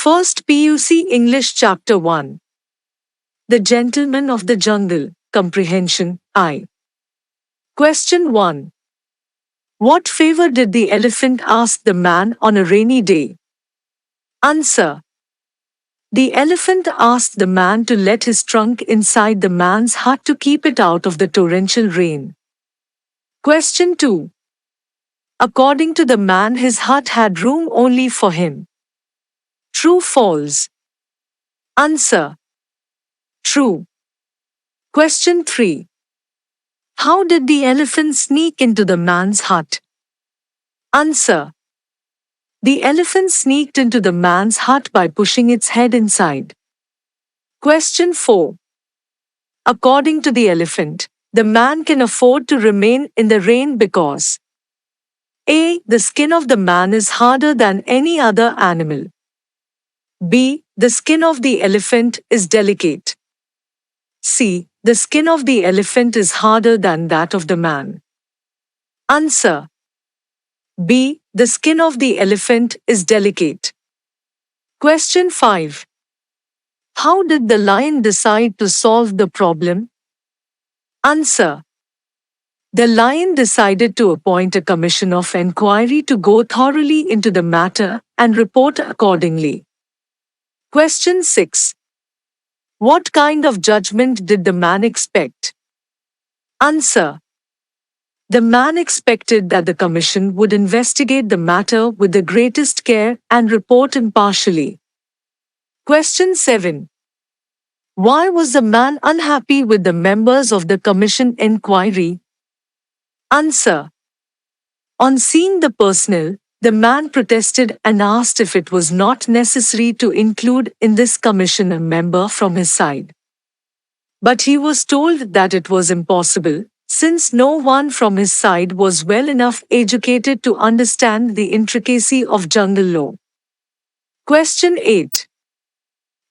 First PUC English Chapter 1. The Gentleman of the Jungle, Comprehension, I. Question 1. What favor did the elephant ask the man on a rainy day? Answer. The elephant asked the man to let his trunk inside the man's hut to keep it out of the torrential rain. Question 2. According to the man, his hut had room only for him. True, false? Answer. True. Question 3. How did the elephant sneak into the man's hut? Answer. The elephant sneaked into the man's hut by pushing its head inside. Question 4. According to the elephant, the man can afford to remain in the rain because A. The skin of the man is harder than any other animal. B. The skin of the elephant is delicate. C. The skin of the elephant is harder than that of the man. Answer. B. The skin of the elephant is delicate. Question 5. How did the lion decide to solve the problem? Answer. The lion decided to appoint a commission of inquiry to go thoroughly into the matter and report accordingly. Question 6. What kind of judgment did the man expect? Answer. The man expected that the commission would investigate the matter with the greatest care and report impartially. Question 7. Why was the man unhappy with the members of the commission inquiry? Answer. On seeing the personnel, the man protested and asked if it was not necessary to include in this commission a member from his side. But he was told that it was impossible, since no one from his side was well enough educated to understand the intricacy of jungle law. Question 8.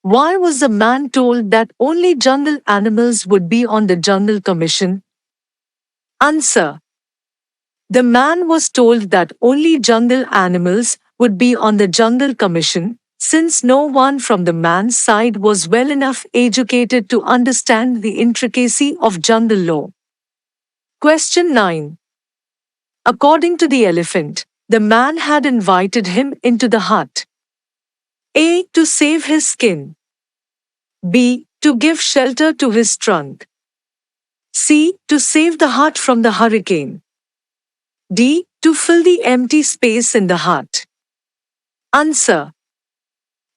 Why was the man told that only jungle animals would be on the jungle commission? Answer. The man was told that only jungle animals would be on the jungle commission, since no one from the man's side was well enough educated to understand the intricacy of jungle law. Question 9. According to the elephant, the man had invited him into the hut. A. To save his skin. B. To give shelter to his trunk. C. To save the hut from the hurricane. D. To fill the empty space in the hut. Answer.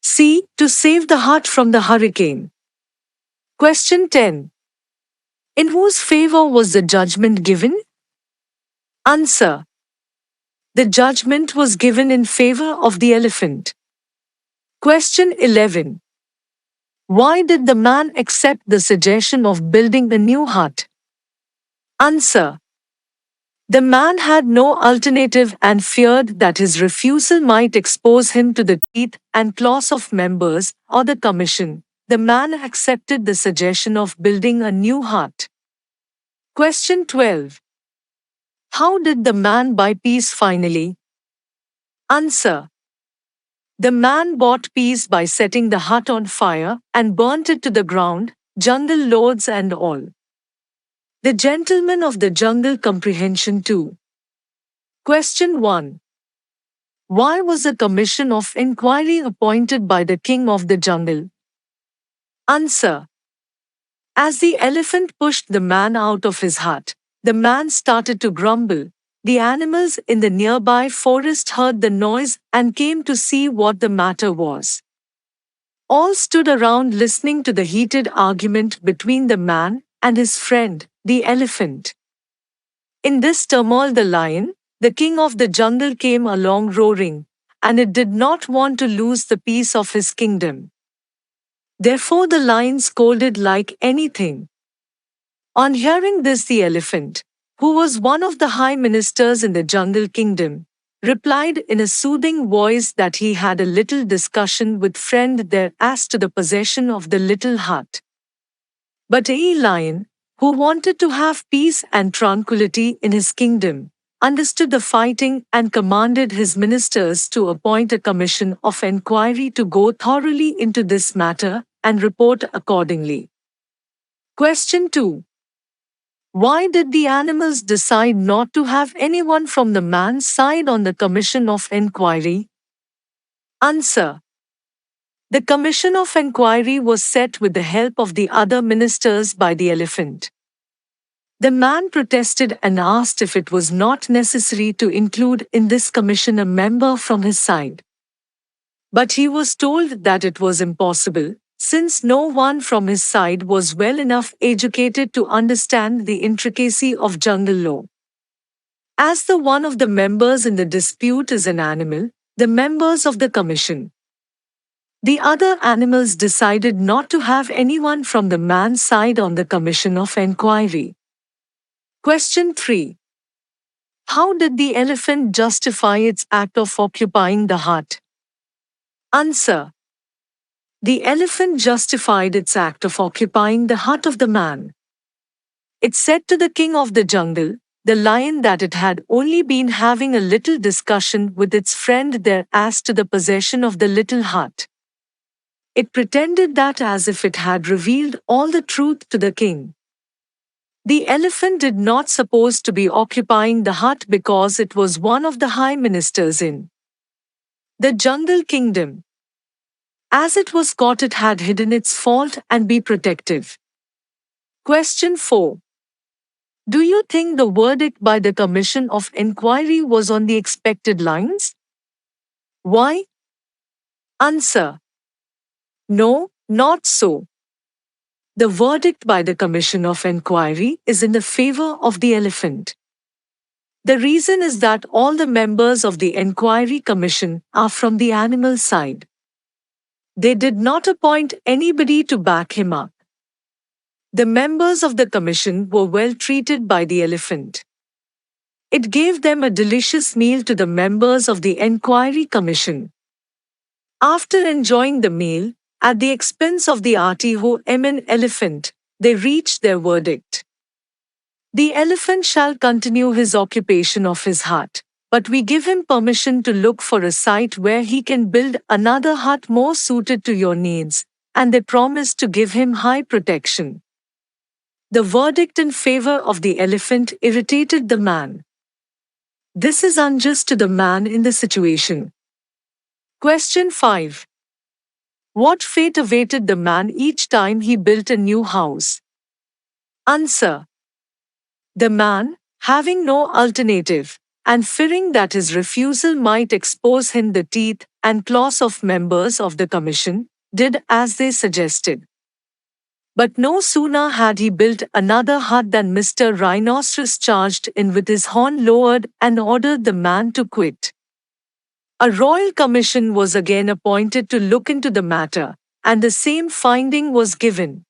C. To save the hut from the hurricane. Question 10. In whose favor was the judgment given? Answer. The judgment was given in favor of the elephant. Question 11. Why did the man accept the suggestion of building a new hut? Answer. The man had no alternative and feared that his refusal might expose him to the teeth and claws of members or the commission. The man accepted the suggestion of building a new hut. Question 12. How did the man buy peace finally? Answer. The man bought peace by setting the hut on fire and burnt it to the ground, jungle lords and all. The Gentleman of the Jungle, Comprehension 2. Question 1. Why was a commission of inquiry appointed by the king of the jungle? Answer. As the elephant pushed the man out of his hut, the man started to grumble. The animals in the nearby forest heard the noise and came to see what the matter was. All stood around listening to the heated argument between the man and his friend, the elephant. In this turmoil, the lion, the king of the jungle, came along roaring, and it did not want to lose the peace of his kingdom. Therefore the lion scolded like anything. On hearing this, the elephant, who was one of the high ministers in the jungle kingdom, replied in a soothing voice that he had a little discussion with friend there as to the possession of the little hut. But a lion, who wanted to have peace and tranquility in his kingdom, understood the fighting and commanded his ministers to appoint a commission of inquiry to go thoroughly into this matter and report accordingly. Question 2. Why did the animals decide not to have anyone from the man's side on the commission of inquiry? Answer. The commission of inquiry was set with the help of the other ministers by the elephant. The man protested and asked if it was not necessary to include in this commission a member from his side. But he was told that it was impossible, since no one from his side was well enough educated to understand the intricacy of jungle law. As the one of the members in the dispute is an animal, the members of the commission, the other animals decided not to have anyone from the man's side on the commission of inquiry. Question 3. How did the elephant justify its act of occupying the hut? Answer. The elephant justified its act of occupying the hut of the man. It said to the king of the jungle, the lion, that it had only been having a little discussion with its friend there as to the possession of the little hut. It pretended that as if it had revealed all the truth to the king. The elephant did not suppose to be occupying the hut because it was one of the high ministers in the jungle kingdom. As it was caught, it had hidden its fault and be protective. Question 4. Do you think the verdict by the commission of inquiry was on the expected lines? Why? Answer. No, not so. The verdict by the commission of inquiry is in the favor of the elephant. The reason is that all the members of the inquiry commission are from the animal side. They did not appoint anybody to back him up. The members of the commission were well treated by the elephant. It gave them a delicious meal to the members of the inquiry commission. After enjoying the meal, at the expense of the RTO elephant, they reached their verdict. The elephant shall continue his occupation of his hut, but we give him permission to look for a site where he can build another hut more suited to your needs, and they promised to give him high protection. The verdict in favor of the elephant irritated the man. This is unjust to the man in the situation. Question 5. What fate awaited the man each time he built a new house? Answer. The man, having no alternative, and fearing that his refusal might expose him the teeth and claws of members of the commission, did as they suggested. But no sooner had he built another hut than Mr. Rhinoceros charged in with his horn lowered and ordered the man to quit. A royal commission was again appointed to look into the matter, and the same finding was given.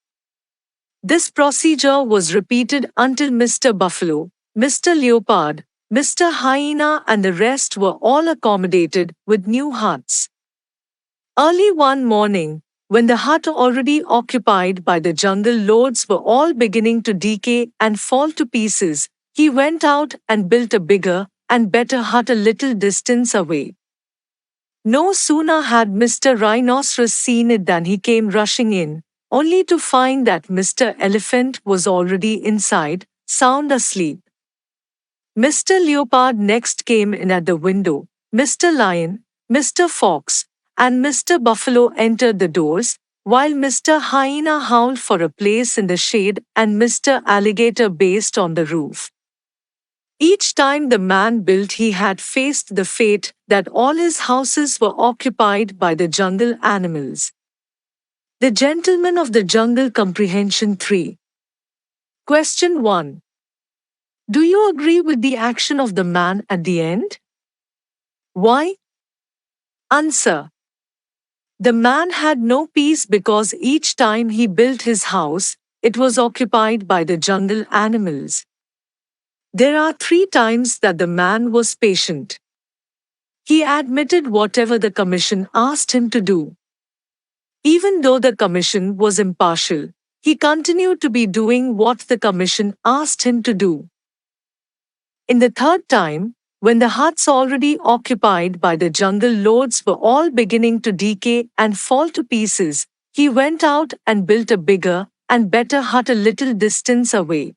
This procedure was repeated until Mr. Buffalo, Mr. Leopard, Mr. Hyena and the rest were all accommodated with new huts. Early one morning, when the hut already occupied by the jungle lords were all beginning to decay and fall to pieces, he went out and built a bigger and better hut a little distance away. No sooner had Mr. Rhinoceros seen it than he came rushing in, only to find that Mr. Elephant was already inside, sound asleep. Mr. Leopard next came in at the window, Mr. Lion, Mr. Fox, and Mr. Buffalo entered the doors, while Mr. Hyena howled for a place in the shade and Mr. Alligator based on the roof. Each time the man built, he had faced the fate that all his houses were occupied by the jungle animals. The Gentleman of the Jungle Comprehension 3. Question 1. Do you agree with the action of the man at the end? Why? Answer. The man had no peace because each time he built his house, it was occupied by the jungle animals. There are 3 times that the man was patient. He admitted whatever the commission asked him to do. Even though the commission was impartial, he continued to be doing what the commission asked him to do. In the third time, when the huts already occupied by the jungle lords were all beginning to decay and fall to pieces, he went out and built a bigger and better hut a little distance away.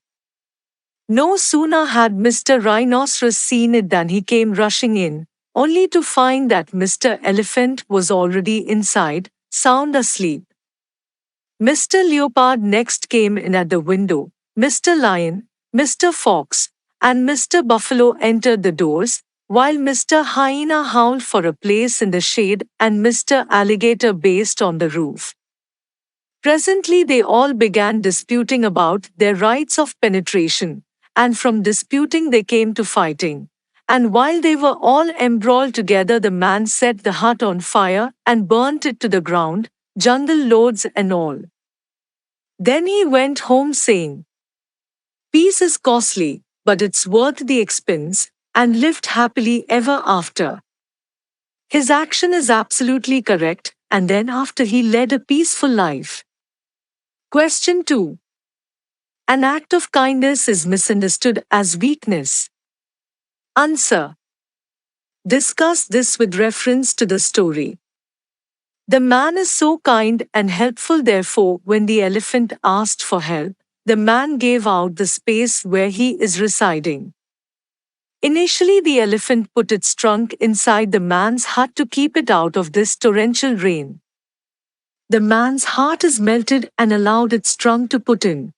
No sooner had Mr. Rhinoceros seen it than he came rushing in, only to find that Mr. Elephant was already inside, sound asleep. Mr. Leopard next came in at the window. Mr. Lion, Mr. Fox, and Mr. Buffalo entered the doors, while Mr. Hyena howled for a place in the shade and Mr. Alligator based on the roof. Presently they all began disputing about their rights of penetration, and from disputing they came to fighting. And while they were all embroiled together, the man set the hut on fire and burnt it to the ground, jungle lords and all. Then he went home saying, "Peace is costly, but it's worth the expense," and lived happily ever after. His action is absolutely correct, and then after he led a peaceful life. Question 2. An act of kindness is misunderstood as weakness. Answer. Discuss this with reference to the story. The man is so kind and helpful, therefore, when the elephant asked for help, the man gave out the space where he is residing. Initially, the elephant put its trunk inside the man's hut to keep it out of this torrential rain. The man's heart is melted and allowed its trunk to put in.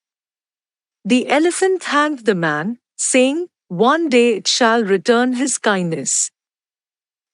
The elephant thanked the man, saying, "One day it shall return his kindness."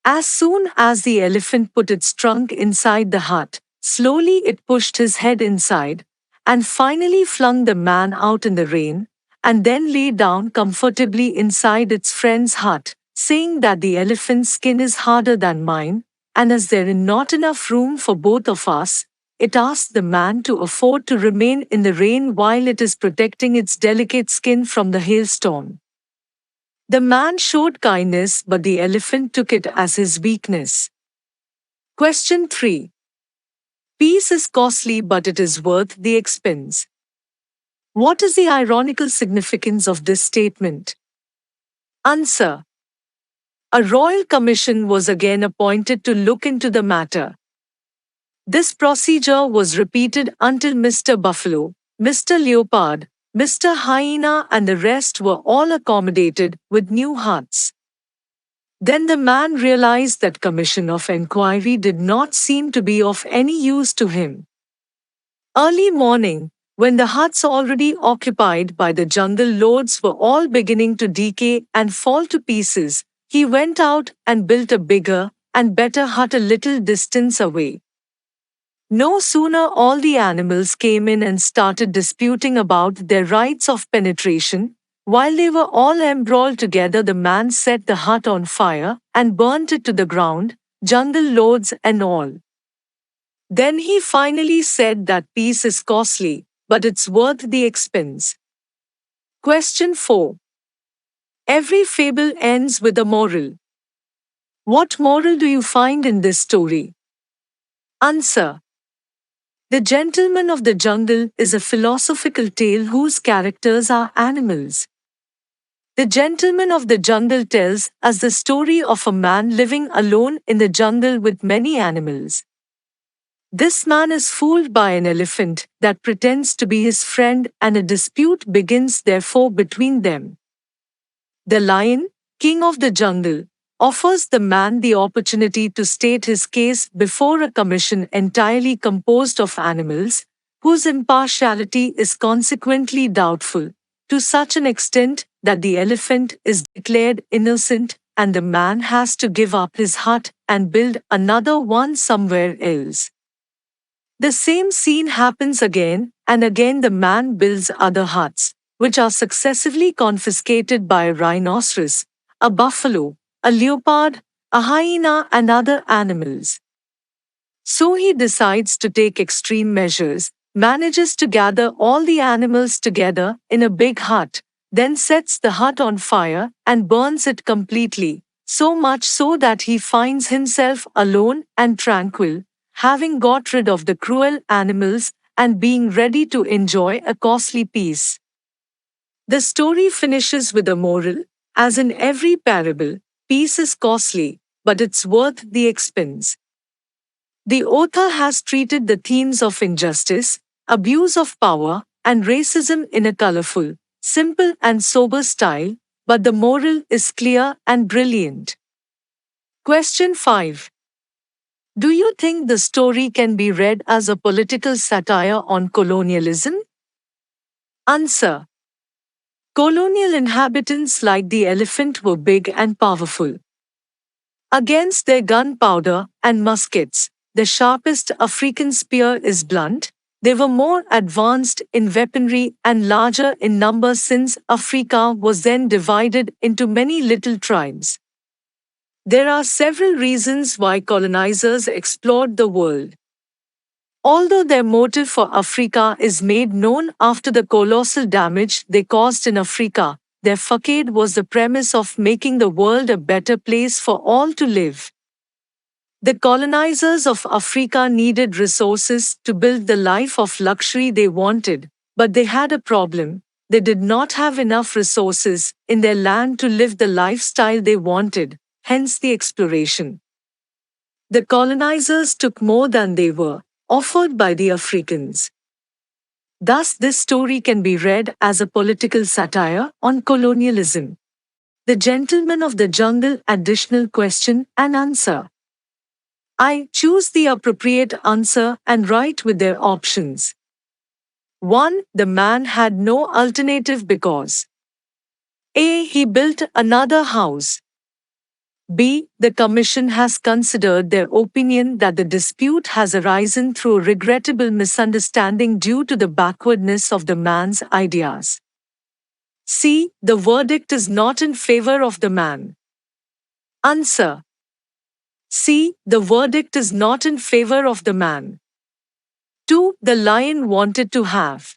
As soon as the elephant put its trunk inside the hut, slowly it pushed his head inside, and finally flung the man out in the rain, and then lay down comfortably inside its friend's hut, saying that the elephant's skin is harder than mine, and as there is not enough room for both of us, it asked the man to afford to remain in the rain while it is protecting its delicate skin from the hailstorm. The man showed kindness, but the elephant took it as his weakness. Question 3. Peace is costly, but it is worth the expense. What is the ironical significance of this statement? Answer. A royal commission was again appointed to look into the matter. This procedure was repeated until Mr. Buffalo, Mr. Leopard, Mr. Hyena and the rest were all accommodated with new huts. Then the man realized that commission of enquiry did not seem to be of any use to him. Early morning, when the huts already occupied by the jungle lords were all beginning to decay and fall to pieces, he went out and built a bigger and better hut a little distance away. No sooner all the animals came in and started disputing about their rights of penetration, while they were all embroiled together, the man set the hut on fire and burnt it to the ground, jungle lords and all. Then he finally said that peace is costly, but it's worth the expense. Question 4. Every fable ends with a moral. What moral do you find in this story? Answer. The Gentleman of the Jungle is a philosophical tale whose characters are animals. The Gentleman of the Jungle tells us the story of a man living alone in the jungle with many animals. This man is fooled by an elephant that pretends to be his friend, and a dispute begins therefore between them. The lion, king of the jungle, offers the man the opportunity to state his case before a commission entirely composed of animals, whose impartiality is consequently doubtful, to such an extent that the elephant is declared innocent and the man has to give up his hut and build another one somewhere else. The same scene happens again and again. The man builds other huts, which are successively confiscated by a rhinoceros, a buffalo, a leopard, a hyena and other animals. So he decides to take extreme measures, manages to gather all the animals together in a big hut, then sets the hut on fire and burns it completely, so much so that he finds himself alone and tranquil, having got rid of the cruel animals and being ready to enjoy a costly peace. The story finishes with a moral. As in every parable, peace is costly, but it's worth the expense. The author has treated the themes of injustice, abuse of power, and racism in a colorful, simple, and sober style, but the moral is clear and brilliant. Question 5. Do you think the story can be read as a political satire on colonialism? Answer. Colonial inhabitants like the elephant were big and powerful. Against their gunpowder and muskets, the sharpest African spear is blunt. They were more advanced in weaponry and larger in number since Africa was then divided into many little tribes. There are several reasons why colonizers explored the world. Although their motive for Africa is made known after the colossal damage they caused in Africa, their facade was the premise of making the world a better place for all to live. The colonizers of Africa needed resources to build the life of luxury they wanted, but they had a problem. They did not have enough resources in their land to live the lifestyle they wanted, hence the exploration. The colonizers took more than they were offered by the Africans. Thus, this story can be read as a political satire on colonialism. The Gentleman of the Jungle. Additional question and answer. I choose the appropriate answer and write with their options. 1. The man had no alternative because A. He built another house. B. The Commission has considered their opinion that the dispute has arisen through a regrettable misunderstanding due to the backwardness of the man's ideas. C. The verdict is not in favor of the man. Answer. C. The verdict is not in favor of the man. 2. The lion wanted to have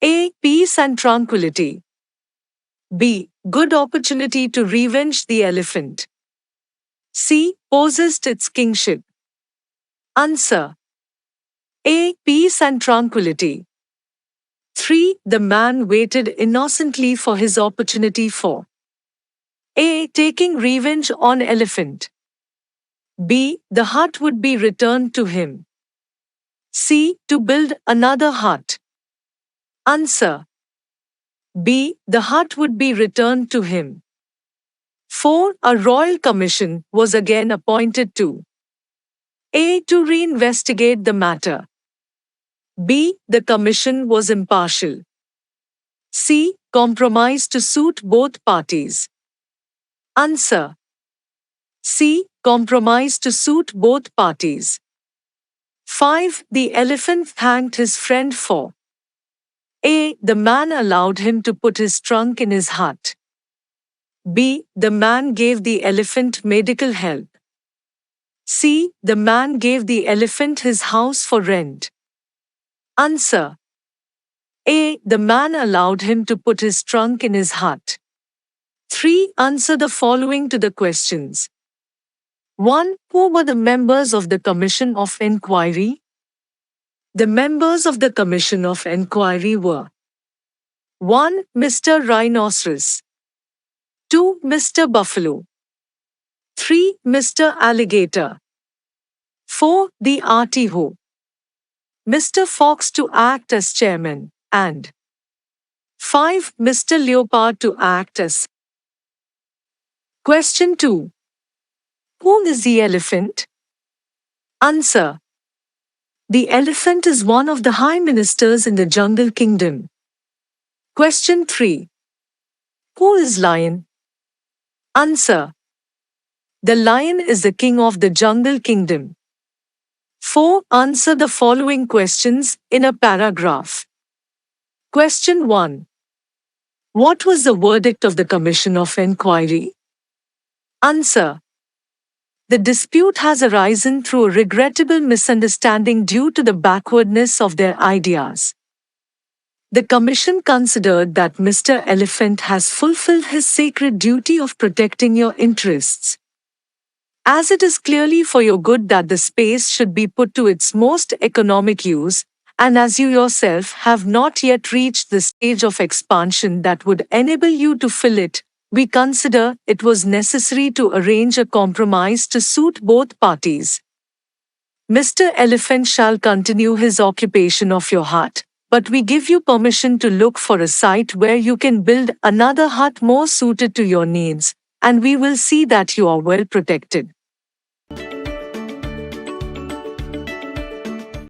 A. Peace and tranquility. B. Good opportunity to revenge the elephant. C. Possessed its kingship. Answer. A. Peace and tranquility. 3. The man waited innocently for his opportunity for A. Taking revenge on elephant. B. The hut would be returned to him. C. To build another hut. Answer. B. The hut would be returned to him. 4. A royal commission was again appointed to A. To reinvestigate the matter. B. The commission was impartial. C. Compromise to suit both parties. Answer. C. Compromise to suit both parties. 5. The elephant thanked his friend for A. The man allowed him to put his trunk in his hut. B. The man gave the elephant medical help. C. The man gave the elephant his house for rent. Answer. A. The man allowed him to put his trunk in his hut. 3. Answer the following to the questions. 1. Who were the members of the Commission of Inquiry? The members of the Commission of Inquiry were 1. Mr. Rhinoceros. 2. Mr. Buffalo. 3. Mr. Alligator. 4. The Artiho. Mr. Fox to act as chairman, and 5. Mr. Leopard to act as. Question 2. Who is the elephant? Answer. The elephant is one of the high ministers in the jungle kingdom. Question 3. Who is lion? Answer. The lion is the king of the jungle kingdom. 4. Answer the following questions in a paragraph. Question 1. What was the verdict of the Commission of Inquiry? Answer. The dispute has arisen through a regrettable misunderstanding due to the backwardness of their ideas. The Commission considered that Mr. Elephant has fulfilled his sacred duty of protecting your interests. As it is clearly for your good that the space should be put to its most economic use, and as you yourself have not yet reached the stage of expansion that would enable you to fill it, we consider it was necessary to arrange a compromise to suit both parties. Mr. Elephant shall continue his occupation of your hut, but we give you permission to look for a site where you can build another hut more suited to your needs, and we will see that you are well protected.